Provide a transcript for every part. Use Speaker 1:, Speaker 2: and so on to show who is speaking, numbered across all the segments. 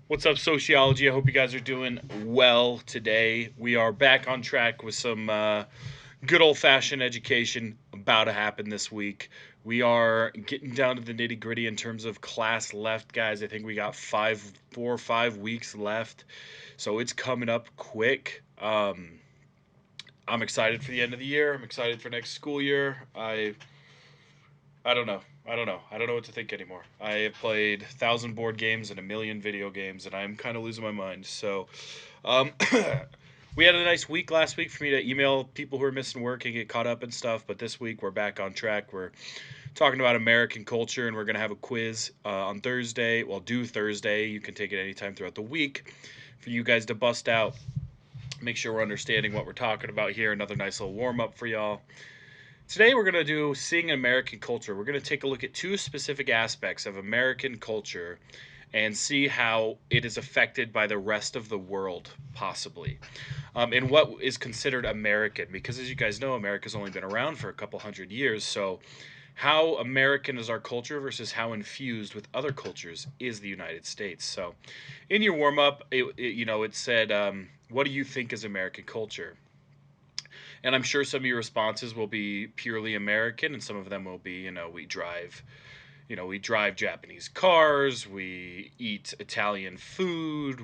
Speaker 1: What's up, sociology? I hope you guys are doing well today. We are back on track with some good old fashioned education about to happen this week. We are getting down to the nitty gritty in terms of class left, guys. I think we got 4 or 5 weeks left, so it's coming up quick. I'm excited for the end of the year. I'm excited for next school year. I don't know. I don't know. I don't know what to think anymore. I have played 1,000 board games and a million video games, and I'm kind of losing my mind. So, um, we had a nice week last week for me to email people who are missing work and get caught up and stuff. But this week we're back on track. We're talking about American culture, and we're gonna have a quiz on Thursday. Well, due Thursday. You can take it anytime throughout the week for you guys to bust out. Make sure we're understanding what we're talking about here. Another nice little warm up for y'all. Today we're going to do Seeing American Culture. We're going to take a look at two specific aspects of American culture and see how it is affected by the rest of the world, possibly. And what is considered American, because as you guys know, America's only been around for a couple hundred years. So, how American is our culture versus how infused with other cultures is the United States. So, in your warm up, it said, "What do you think is American culture?" And I'm sure some of your responses will be purely American, and some of them will be, we drive Japanese cars, we eat Italian food,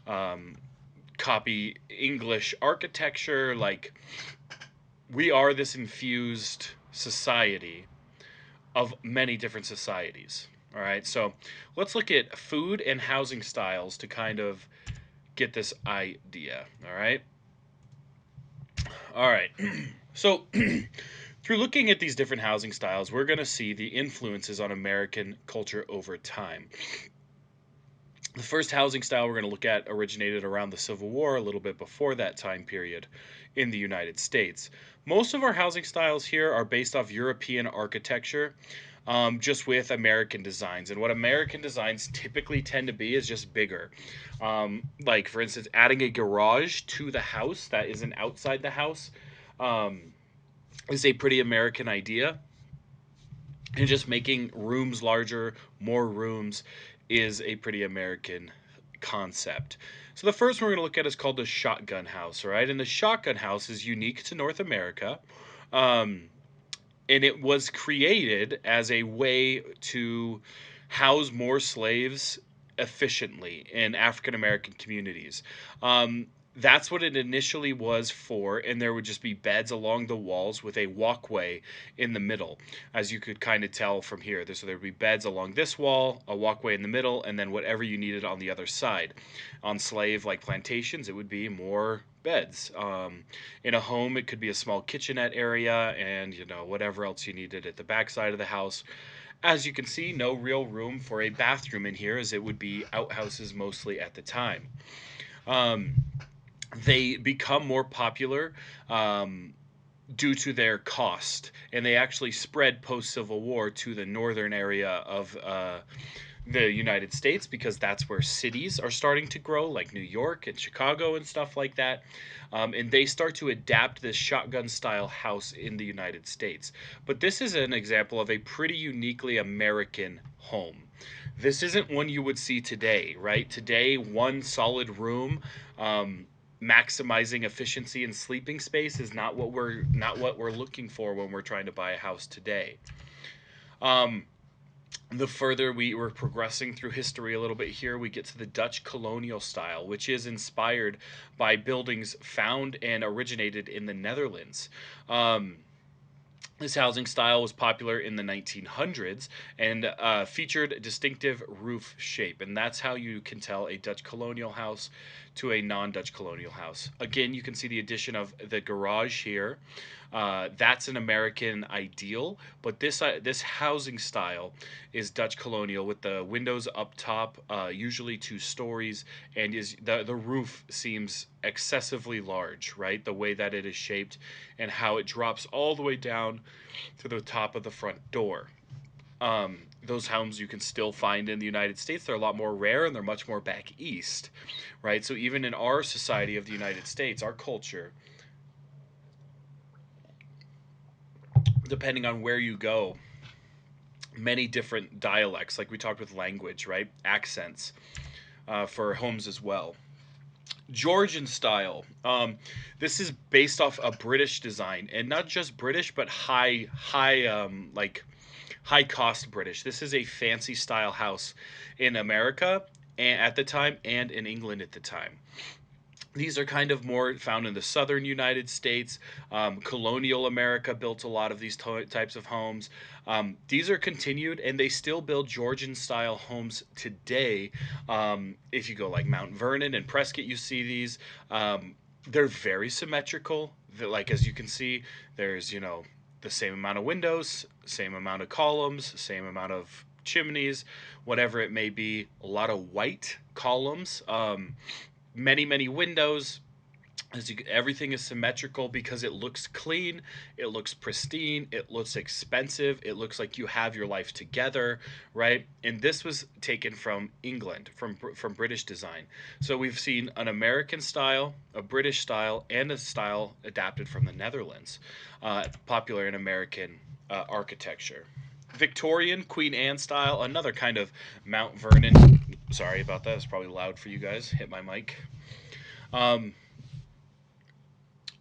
Speaker 1: um, copy English architecture. Like, we are this infused society of many different societies. All right, so let's look at food and housing styles to kind of get this idea. All right. All right. So, through looking at these different housing styles, we're going to see the influences on American culture over time. The first housing style we're going to look at originated around the Civil War, a little bit before that time period in the United States. Most of our housing styles here are based off European architecture, just with American designs. And what American designs typically tend to be is just bigger. Like, for instance, adding a garage to the house that isn't outside the house. Um, is a pretty American idea. And just making rooms larger, more rooms, is a pretty American concept. So the first one we're going to look at is called the shotgun house, right? And the shotgun house is unique to North America. Um, and it was created as a way to house more slaves efficiently in African American communities. That's what it initially was for, and there would just be beds along the walls with a walkway in the middle, as you could kind of tell from here. So there would be beds along this wall, a walkway in the middle, and then whatever you needed on the other side. On slave like plantations, it would be more beds. In a home, it could be a small kitchenette area, and whatever else you needed at the back side of the house. As you can see, no real room for a bathroom in here, as it would be outhouses mostly at the time. Um, they become more popular due to their cost, and they actually spread post Civil War to the northern area of the United States, because that's where cities are starting to grow, like New York and Chicago and stuff like that. And they start to adapt this shotgun style house in the United States. But this is an example of a pretty uniquely American home. This isn't one you would see today, right? Today, one solid room, um, maximizing efficiency and sleeping space is not what we're looking for when we're trying to buy a house today. Um, the further we were progressing through history a little bit here, we get to the Dutch colonial style, which is inspired by buildings found and originated in the Netherlands. Um, this housing style was popular in the 1900s and featured a distinctive roof shape, and that's how you can tell a Dutch colonial house to a non-Dutch colonial house. Again, you can see the addition of the garage here. That's an American ideal, but this housing style is Dutch colonial, with the windows up top, usually 2 stories, and is the roof seems excessively large, right? The way that it is shaped and how it drops all the way down to the top of the front door. Those homes you can still find in the United States. They're a lot more rare, and they're much more back east, right? So even in our society of the United States, our culture, depending on where you go, many different dialects, like we talked with language, right? Accents for homes as well. Georgian style. This is based off a British design, and not just British, but like high cost British. This is a fancy style house in America and at the time, and in England at the time. These are kind of more found in the southern United States. Colonial America built a lot of these types of homes. These are continued, and they still build Georgian style homes today. If you go like Mount Vernon and Prescott, you see these. They're very symmetrical. Like as you can see, there's the same amount of windows, same amount of columns, same amount of chimneys, whatever it may be. A lot of white columns. Many windows. Everything is symmetrical because it looks clean, it looks pristine, it looks expensive, it looks like you have your life together, right? And this was taken from England, from British design. So we've seen an American style, a British style, and a style adapted from the Netherlands, popular in American architecture. Victorian Queen Anne style, another kind of Mount Vernon. Sorry about that. It's probably loud for you guys. Hit my mic. Um,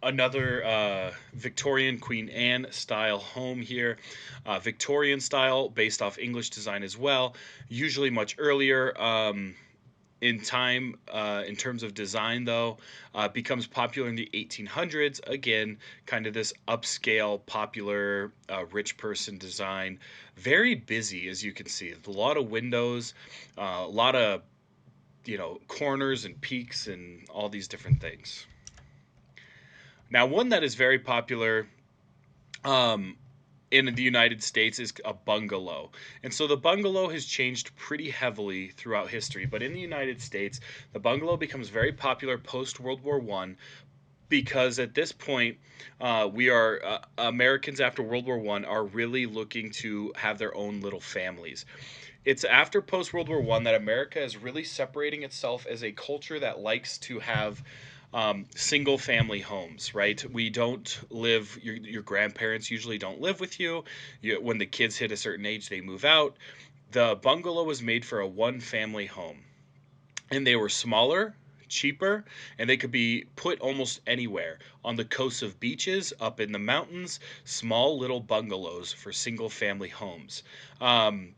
Speaker 1: Another Victorian Queen Anne style home here. Victorian style, based off English design as well. Usually much earlier in time, in terms of design, though, becomes popular in the 1800s. Again, kind of this upscale, popular, rich person design. Very busy, as you can see. A lot of windows, a lot of corners and peaks and all these different things. Now, one that is very popular um, in the United States is a bungalow. And so the bungalow has changed pretty heavily throughout history. But in the United States, the bungalow becomes very popular post World War One because at this point, we are Americans after World War One are really looking to have their own little families. It's after post World War One that America is really separating itself as a culture that likes to have single family homes, right? We don't live, your grandparents usually don't live with you. When the kids hit a certain age, they move out. The bungalow was made for a one family home, and they were smaller, cheaper, and they could be put almost anywhere on the coasts of beaches, up in the mountains, small little bungalows for single family homes.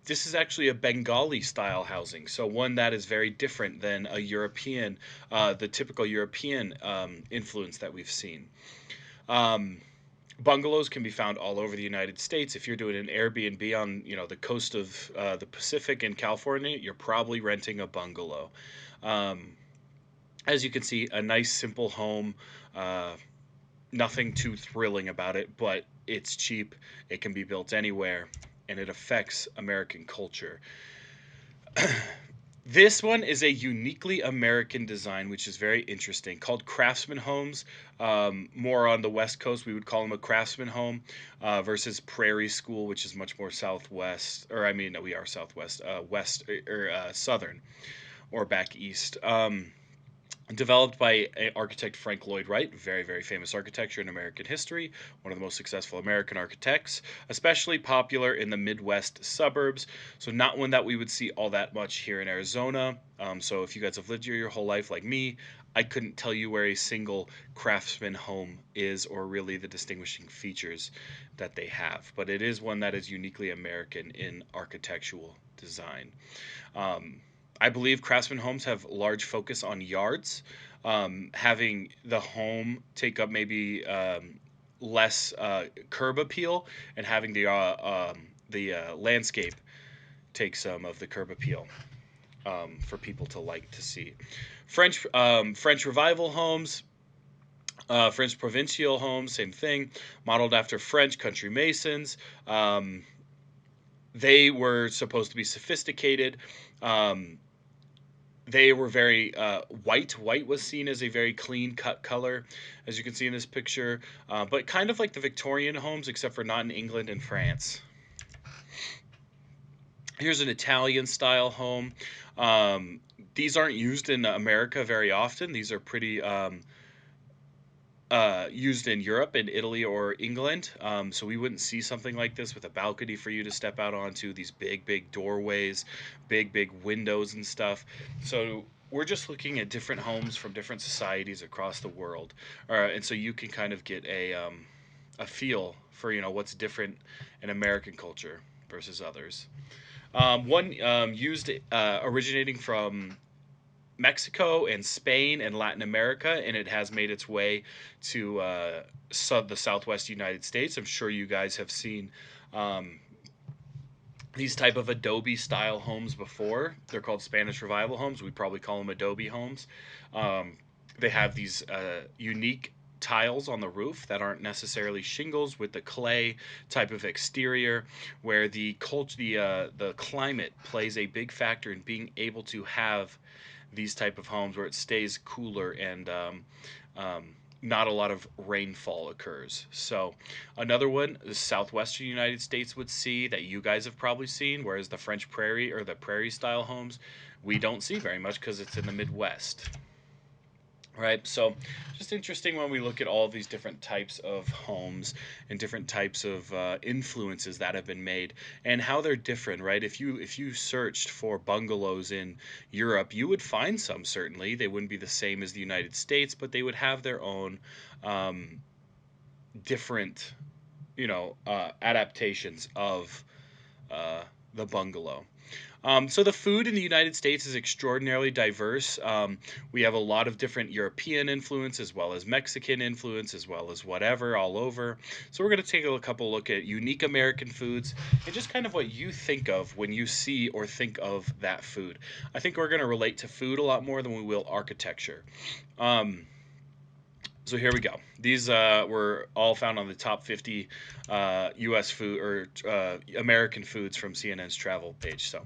Speaker 1: This is actually a Bengali style housing, so one that is very different than a European, the typical European influence that we've seen. Um, Bungalows can be found all over the United States. If you're doing an Airbnb on the coast of the Pacific in California, you're probably renting a bungalow. Um, as you can see, a nice simple home. Uh, Nothing too thrilling about it, but it's cheap. It can be built anywhere, and it affects American culture. This one is a uniquely American design, which is very interesting, called Craftsman Homes. More on the West Coast, we would call them a Craftsman Home, versus Prairie School, which is much more Southwest, or I mean, no, we are Southwest, West or Southern, or back East. Developed by architect Frank Lloyd Wright, very famous architecture in American history, one of the most successful American architects, especially popular in the Midwest suburbs. So not one that we would see all that much here in Arizona. So if you guys have lived here your whole life like me, I couldn't tell you where a single craftsman home is, or really the distinguishing features that they have. But it is one that is uniquely American in architectural design. Um, I believe craftsman homes have large focus on yards, having the home take up maybe less curb appeal, and having the landscape take some of the curb appeal, for people to like to see. French Revival homes, French Provincial homes, same thing, modeled after French country masons. They were supposed to be sophisticated. Um, they were very white. White was seen as a very clean cut color, as you can see in this picture, but kind of like the Victorian homes, except for not in England and France. Here's an Italian style home. These aren't used in America very often. These are pretty used in Europe, in Italy or England. So we wouldn't see something like this with a balcony for you to step out onto, these big, big doorways, big, big windows and stuff. So we're just looking at different homes from different societies across the world, and so you can kind of get a feel for what's different in American culture versus others. One used originating from Mexico and Spain and Latin America, and it has made its way to the Southwest United States. I'm sure you guys have seen um, these type of Adobe style homes before. They're called Spanish Revival homes. We probably call them Adobe homes. Um, they have these unique tiles on the roof that aren't necessarily shingles, with the clay type of exterior, where the culture, the climate plays a big factor in being able to have these type of homes where it stays cooler, and not a lot of rainfall occurs. So another one, the southwestern United States would see, that you guys have probably seen, whereas the French prairie or the prairie style homes we don't see very much because it's in the Midwest. Right. So just interesting when we look at all these different types of homes and different types of influences that have been made, and how they're different. Right. If you searched for bungalows in Europe, you would find some. Certainly they wouldn't be the same as the United States, but they would have their own um, different adaptations of uh, the bungalow. So the food in the United States is extraordinarily diverse. We have a lot of different European influence, as well as Mexican influence, as well as whatever all over. So we're going to take a couple look at unique American foods, and just kind of what you think of when you see or think of that food. I think we're going to relate to food a lot more than we will architecture. Um, so here we go. These were all found on the top 50 U.S. food, or American foods, from CNN's travel page. So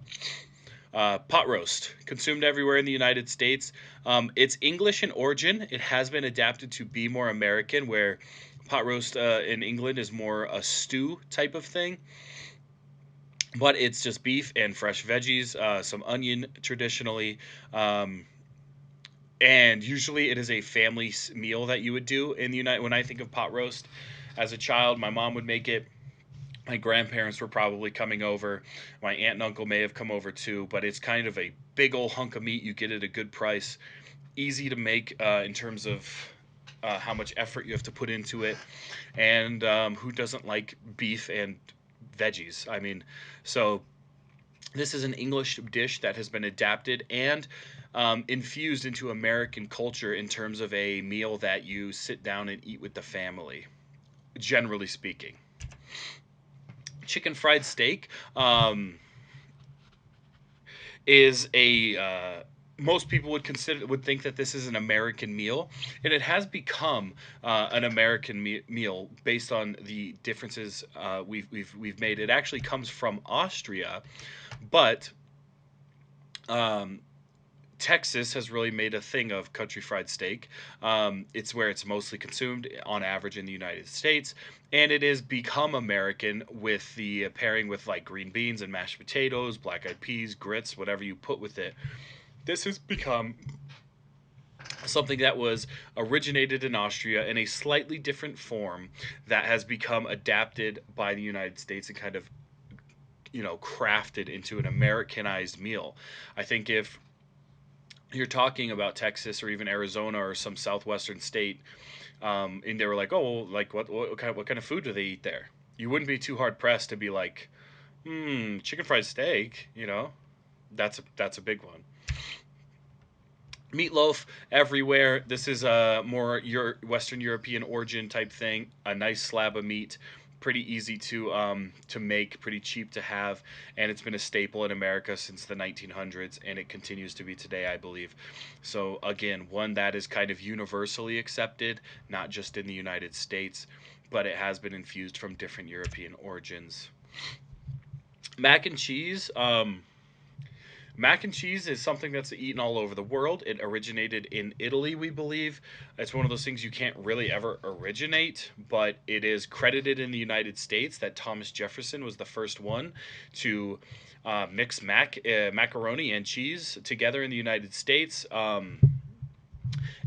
Speaker 1: pot roast, consumed everywhere in the United States. It's English in origin. It has been adapted to be more American, where pot roast in England is more a stew type of thing. But it's just beef and fresh veggies, some onion traditionally. Um, and usually it is a family meal that you would do in the United. When I think of pot roast, as a child, my mom would make it. My grandparents were probably coming over. My aunt and uncle may have come over too, but it's kind of a big old hunk of meat you get at a good price. Easy to make in terms of how much effort you have to put into it. And who doesn't like beef and veggies? I mean, so this is an English dish that has been adapted and infused into American culture in terms of a meal that you sit down and eat with the family, generally speaking. Chicken fried steak is a most people would think that this is an American meal, and it has become an American meal based on the differences we've made. It actually comes from Austria, but um, Texas has really made a thing of country fried steak. It's where it's mostly consumed on average in the United States, and it has become American with the pairing with like green beans and mashed potatoes, black eyed peas, grits, whatever you put with it. This has become something that was originated in Austria in a slightly different form, that has become adapted by the United States and kind of crafted into an Americanized meal. I think if you're talking about Texas or even Arizona or some southwestern state, and they were like, "Oh, like what kind of food do they eat there?" You wouldn't be too hard pressed to be like, chicken fried steak." That's a big one. Meatloaf everywhere. This is a more Western European origin type thing. A nice slab of meat, pretty easy to make, pretty cheap to have, and it's been a staple in America since the 1900s, and it continues to be today, I believe. So again, one that is kind of universally accepted, not just in the United States, but it has been infused from different European origins. Mac and cheese. Mac and cheese is something that's eaten all over the world. It originated in Italy, we believe. It's one of those things you can't really ever originate, but it is credited in the United States that Thomas Jefferson was the first one to mix macaroni and cheese together in the United States.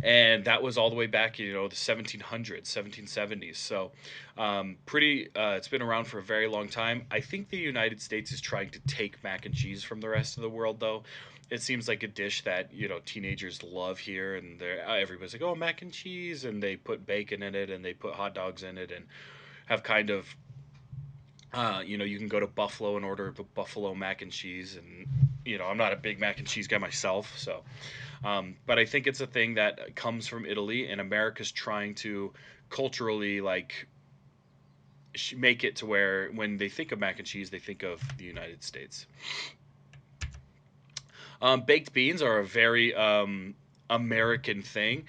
Speaker 1: and that was all the way back, the 1700s, 1770s. So, pretty. It's been around for a very long time. I think the United States is trying to take mac and cheese from the rest of the world, though. It seems like a dish that teenagers love here, and everybody's like, "Oh, mac and cheese," and they put bacon in it, and they put hot dogs in it, and have kind of you can go to Buffalo and order a buffalo mac and cheese, and I'm not a big mac and cheese guy myself, so but I think it's a thing that comes from Italy, and America's trying to culturally like make it to where when they think of mac and cheese, they think of the United States. Baked beans are a very American thing,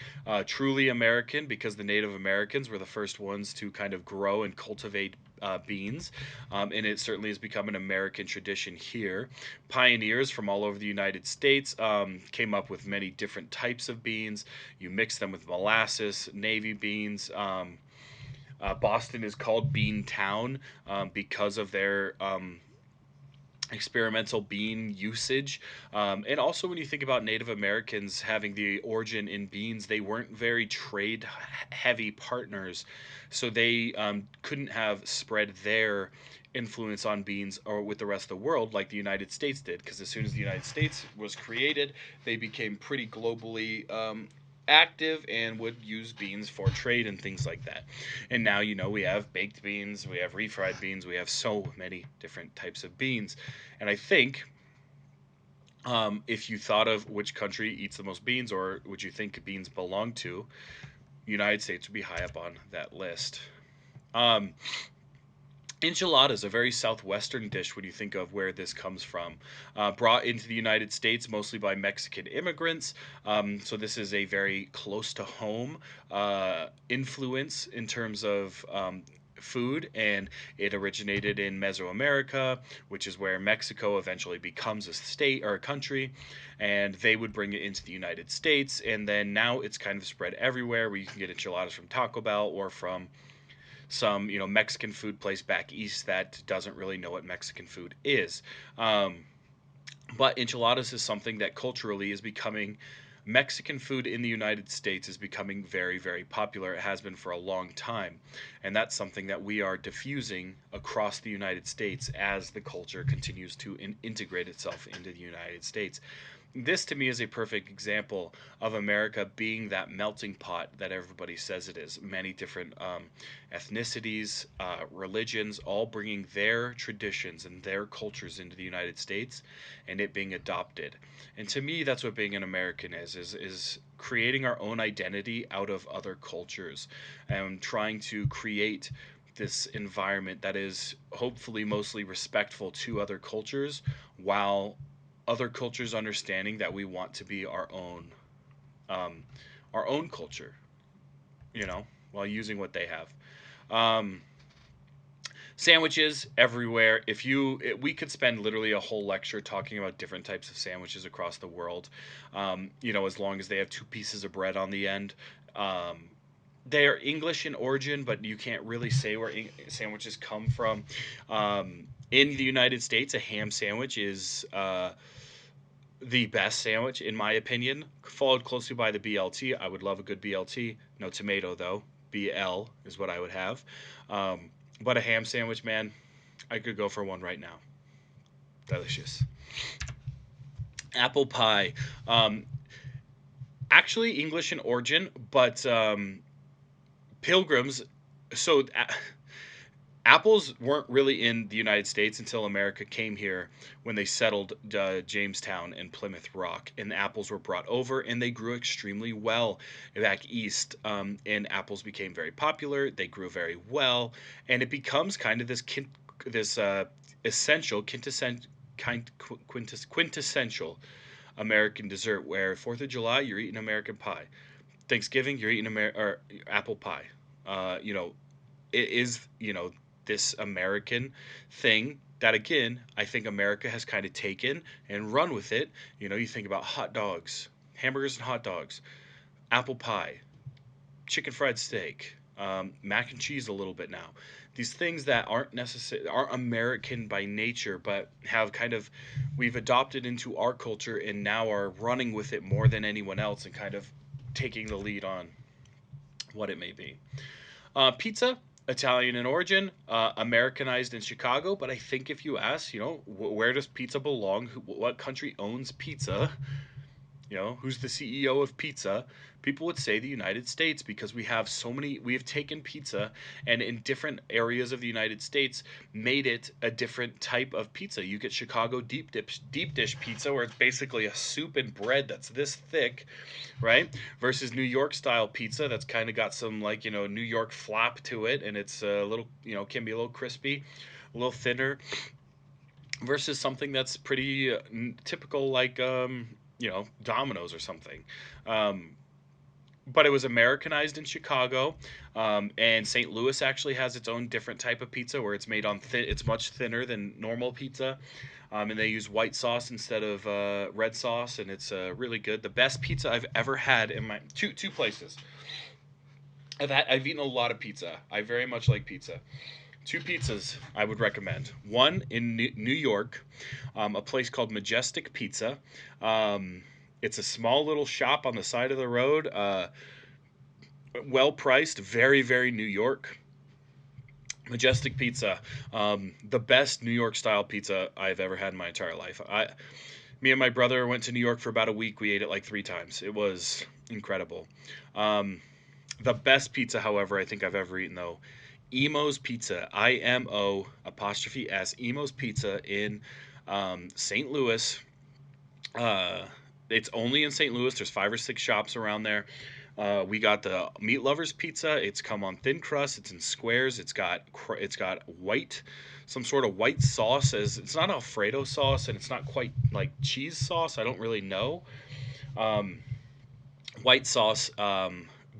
Speaker 1: truly American, because the Native Americans were the first ones to kind of grow and cultivate beans, and it certainly has become an American tradition here. Pioneers from all over the United States came up with many different types of beans. You mix them with molasses, navy beans. Boston is called Bean Town because of their experimental bean usage. And also, when you think about Native Americans having the origin in beans, they weren't very trade heavy partners. So they couldn't have spread their influence on beans or with the rest of the world like the United States did. Because as soon as the United States was created, they became pretty globally active and would use beans for trade and things like that. And now, we have baked beans, we have refried beans, we have so many different types of beans. And I think if you thought of which country eats the most beans, or would you think beans belong to, United States would be high up on that list. Um, Enchiladas, a very southwestern dish when you think of where this comes from. Brought into the United States mostly by Mexican immigrants. So this is a very close to home influence in terms of food, and it originated in Mesoamerica, which is where Mexico eventually becomes a state or a country, and they would bring it into the United States, and then now it's kind of spread everywhere where you can get enchiladas from Taco Bell or from some Mexican food place back east that doesn't really know what Mexican food is. Um, but enchiladas is something that culturally is becoming Mexican food in the United States is becoming very, very popular. It has been for a long time. And that's something that we are diffusing across the United States as the culture continues to integrate itself into the United States. This to me is a perfect example of America being that melting pot that everybody says it is. Many different ethnicities, religions, all bringing their traditions and their cultures into the United States, and it being adopted. And to me, that's what being an American is creating our own identity out of other cultures and trying to create this environment that is hopefully mostly respectful to other cultures, while other cultures understanding that we want to be um, our own culture, while using what they have. Um, Sandwiches everywhere. We could spend literally a whole lecture talking about different types of sandwiches across the world. As long as they have two pieces of bread on the end. Um, they are English in origin, but you can't really say where sandwiches come from. In the United States, a ham sandwich is the best sandwich, in my opinion, followed closely by the BLT. I would love a good BLT. No tomato, though. BL is what I would have. Um, but a ham sandwich, man, I could go for one right now. Delicious. Apple pie. Um, Actually, English in origin, but pilgrims. So apples weren't really in the United States until America came here when they settled Jamestown and Plymouth Rock, and apples were brought over, and they grew extremely well back east. And apples became very popular. They grew very well, and it becomes kind of this essential quintessential American dessert. Where Fourth of July, you're eating American pie. Thanksgiving, you're eating or apple pie. You know, it is this American thing that again I think America has kind of taken and run with it. You think about hot dogs, hamburgers and hot dogs, apple pie, chicken fried steak, mac and cheese a little bit now. These things that aren't American by nature, but have kind of we've adopted into our culture and now are running with it more than anyone else, and kind of taking the lead on what it may be. Pizza, Italian in origin, Americanized in Chicago. But I think if you ask, where does pizza belong? What country owns pizza? Who's the CEO of pizza? People would say the United States, because we have taken pizza and in different areas of the United States made it a different type of pizza. You get Chicago deep dish pizza, where it's basically a soup and bread that's this thick, right? Versus New York style pizza that's kind of got some, like, New York flap to it, and it's a little, can be a little crispy, a little thinner, versus something that's pretty typical, like Domino's or something. Um, but it was Americanized in Chicago, and St. Louis actually has its own different type of pizza where it's made on thin. It's much thinner than normal pizza, and they use white sauce instead of red sauce, and it's really good. The best pizza I've ever had in my two places. I've eaten a lot of pizza. I very much like pizza. Two pizzas I would recommend. One in New York, a place called Majestic Pizza. It's a small little shop on the side of the road. Well priced, very, very New York. Majestic Pizza, the best New York style pizza I've ever had in my entire life. Me and my brother went to New York for about a week. We ate it like 3 times. It was incredible. Um, the best pizza, however, I think I've ever eaten, though, Emo's Pizza, IMO apostrophe S, Emo's Pizza in St. Louis. Uh, it's only in St. Louis. There's 5 or 6 shops around there. We got the Meat Lovers Pizza. It's come on thin crust. It's in squares. It's got some sort of white sauce. As it's not Alfredo sauce, and it's not quite like cheese sauce. I don't really know. Um, White sauce.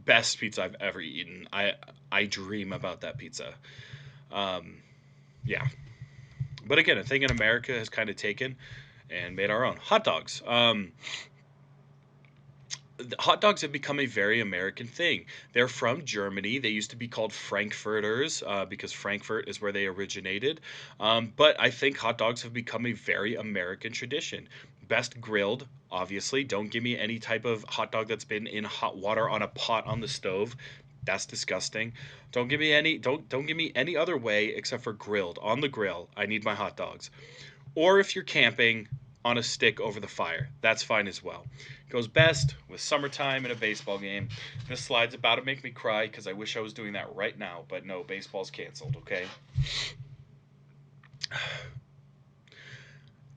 Speaker 1: Best pizza I've ever eaten. I dream about that pizza. Um, yeah, but again, a thing in America has kind of taken and made our own hot dogs. Hot dogs have become a very American thing. They're from Germany. They used to be called Frankfurters because Frankfurt is where they originated. But I think hot dogs have become a very American tradition. Best grilled, obviously. Don't give me any type of hot dog that's been in hot water on a pot on the stove. That's disgusting. Don't give me any other way except for grilled on the grill. I need my hot dogs. Or if you're camping, on a stick over the fire. That's fine as well. Goes best with summertime and a baseball game. This slide's about to make me cry because I wish I was doing that right now, but no, baseball's canceled, okay?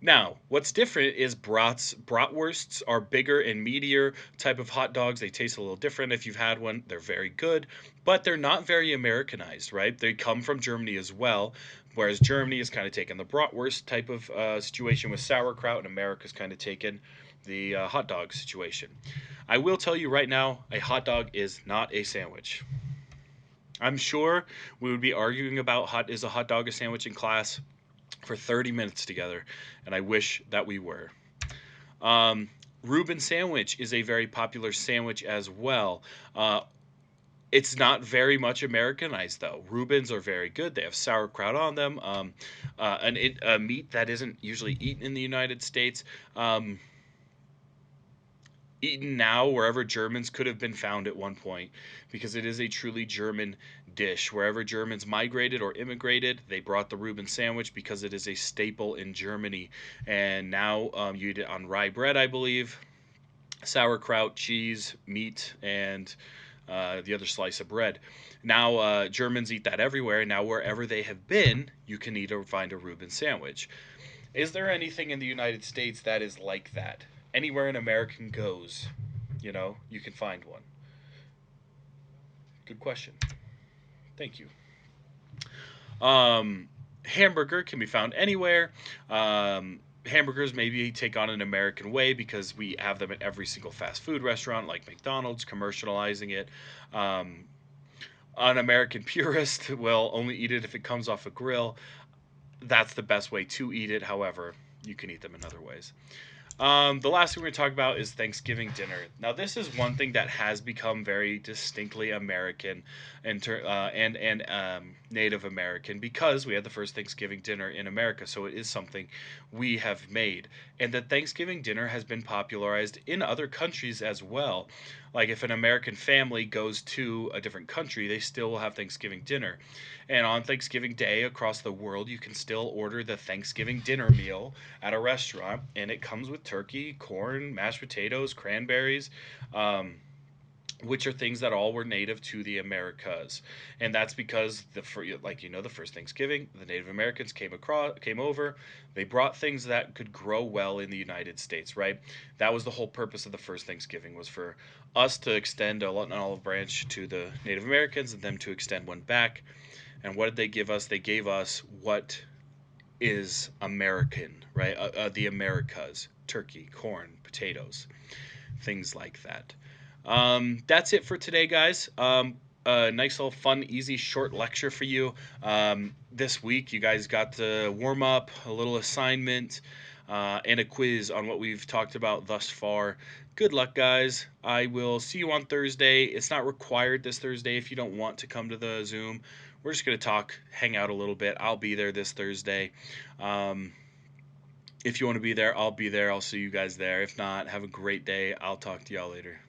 Speaker 1: Now, what's different is brats. Bratwursts are bigger and meatier type of hot dogs. They taste a little different. If you've had one, they're very good, but they're not very Americanized, right? They come from Germany as well, whereas Germany has kind of taken the bratwurst type of situation with sauerkraut, and America's kind of taken the hot dog situation. I will tell you right now, a hot dog is not a sandwich. I'm sure we would be arguing about is a hot dog a sandwich in class for 30 minutes together, and I wish that we were. Um, Reuben sandwich is a very popular sandwich as well. Uh, it's not very much Americanized though. Reubens are very good. They have sauerkraut on them. A meat that isn't usually eaten in the United States. Um, Eaten now wherever Germans could have been found at one point, because it is a truly German dish. Wherever Germans migrated or immigrated, they brought the Reuben sandwich because it is a staple in Germany. And now you eat it on rye bread, I believe, sauerkraut, cheese, meat, and the other slice of bread. Now Germans eat that everywhere. Now wherever they have been, you can eat or find a Reuben sandwich. Is there anything in the United States that is like that? Anywhere an American goes, you can find one. Good question. Thank you. Um, Hamburger can be found anywhere. Hamburgers maybe take on an American way because we have them at every single fast food restaurant, like McDonald's, commercializing it. Um, an American purist will only eat it if it comes off a grill. That's the best way to eat it. However, you can eat them in other ways. The last thing we're going to talk about is Thanksgiving dinner. Now, this is one thing that has become very distinctly American and Native American because we had the first Thanksgiving dinner in America. So it is something we have made, and that Thanksgiving dinner has been popularized in other countries as well. Like if an American family goes to a different country, they still will have Thanksgiving dinner. And on Thanksgiving Day across the world, you can still order the Thanksgiving dinner meal at a restaurant, and it comes with turkey, corn, mashed potatoes, cranberries, um, which are things that all were native to the Americas. And that's because the first Thanksgiving, the Native Americans came over, they brought things that could grow well in the United States, right? That was the whole purpose of the first Thanksgiving, was for us to extend an olive branch to the Native Americans and them to extend one back. And what did they give us? They gave us what is American, right? The Americas: turkey, corn, potatoes, things like that. That's it for today, guys. A nice little fun, easy, short lecture for you. This week, you guys got to warm up, a little assignment, and a quiz on what we've talked about thus far. Good luck, guys. I will see you on Thursday. It's not required this Thursday if you don't want to come to the Zoom. We're just going to talk, hang out a little bit. I'll be there this Thursday. Um, if you want to be there, I'll be there. I'll see you guys there. If not, have a great day. I'll talk to y'all later.